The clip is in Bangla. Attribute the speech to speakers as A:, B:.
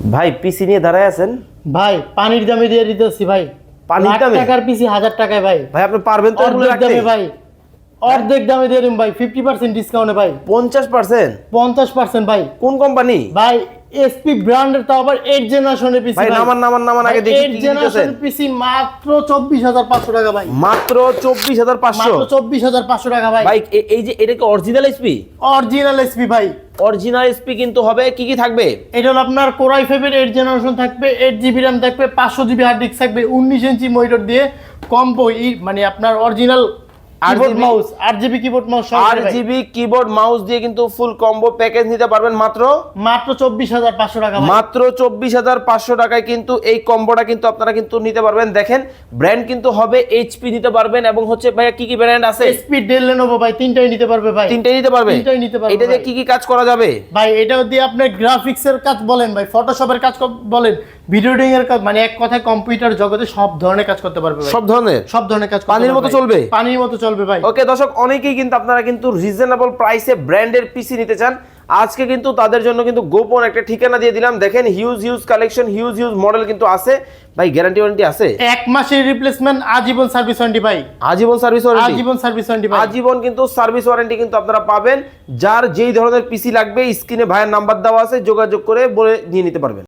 A: ভাই পিসি নিয়ে দাঁড়ায় আছেন?
B: ভাই পানির দামে দিয়ে দিতেছি ভাই।
A: পানির দামে?
B: টাকার পিসি 1000 টাকায় ভাই।
A: ভাই আপনি পারবেন তো এগুলো
B: অর্ধেক
A: রাখতে?
B: দামে ভাই, অর্ধেক দামে দিয়ে দিন ভাই, 50% ডিসকাউন্টে ভাই,
A: 50%?
B: 50% ভাই।
A: কোন কোম্পানি?
B: ভাই এসপি ব্র্যান্ডের, তাও আবার 8 জেনারেশনের পিসি
A: ভাই নামান আগে দেখি
B: 8
A: কি দিতেছেন।
B: জেনারেশনের পিসি মাত্র 24500 টাকা ভাই।
A: মাত্র 24500?
B: মাত্র 24500 টাকা ভাই।
A: ভাই এই যে এটা কি অরিজিনাল এসপি?
B: অরিজিনাল এসপি ভাই।
A: অরিজিনাল এসপি কিন্তু হবে, কি কি থাকবে?
B: এটা হলো আপনার কোরাই 5 এর 8 জেনারেশন থাকবে, 8 জিবি RAM থাকবে, 500 জিবি হার্ড ডিস্ক থাকবে, 19 ইঞ্চি মনিটর দিয়ে কম্বো মানে আপনার original keyboard mouse, 8 GB keyboard mouse সহ
A: 8 জিবি কিবোর্ড মাউস দিয়ে কিন্তু ফুল কম্বো প্যাকেজ নিতে পারবেন মাত্র
B: 24500 টাকা ভাই।
A: মাত্র 24500 টাকায় কিন্তু এই কম্বোটা কিন্তু আপনারা কিন্তু নিতে পারবেন। দেখেন ব্র্যান্ড কিন্তু হবে এইচপি নিতে পারবেন, এবং হচ্ছে ভাইয়া কি কি ব্র্যান্ড আছে?
B: এসপি ডেল লেনোভো ভাই, তিনটাই নিতে পারবে ভাই।
A: তিনটাই নিতে পারবে?
B: তিনটাই নিতে পারবে
A: এটা দিয়ে
B: ভাই।
A: কি কি কাজ করা যাবে?
B: ভাই এটা দিয়ে আপনি গ্রাফিক্সের কাজ বলেন ভাই, ফটোশপের কাজ বলেন, ভিডিও এডিটিং এর কাজ, মানে এক কথায় কম্পিউটার জগতে সব ধরনের কাজ করতে পারবে ভাই।
A: সব ধরনের?
B: সব ধরনের কাজ করতে
A: পানির
B: পারবে
A: মতো
B: ভাই।
A: চলবে?
B: পানির মতো চলবে ভাই।
A: ওকে দর্শক, অনেকেই কিন্তু আপনারা কিন্তু রিজনেবল প্রাইসে ব্র্যান্ডের পিসি নিতে চান। আজকে কিন্তু তাদের জন্য কিন্তু গোপন একটা ঠিকানা দিয়ে দিলাম। দেখেন হিউজ কালেকশন, হিউজ মডেল কিন্তু আছে। ভাই গ্যারান্টি ওয়ারেন্টি আছে?
B: 1 মাসের রিপ্লেসমেন্ট, আজীবন সার্ভিস ওয়ারেন্টি ভাই।
A: আজীবন সার্ভিস ওয়ারেন্টি?
B: আজীবন সার্ভিস ওয়ারেন্টি ভাই।
A: আজীবন কিন্তু সার্ভিস ওয়ারেন্টি কিন্তু আপনারা পাবেন। যার যেই ধরনের পিসি লাগবে স্ক্রিনে ভাইয়ের নাম্বার দেওয়া আছে, যোগাযোগ করে বলে নিয়ে নিতে পারবেন।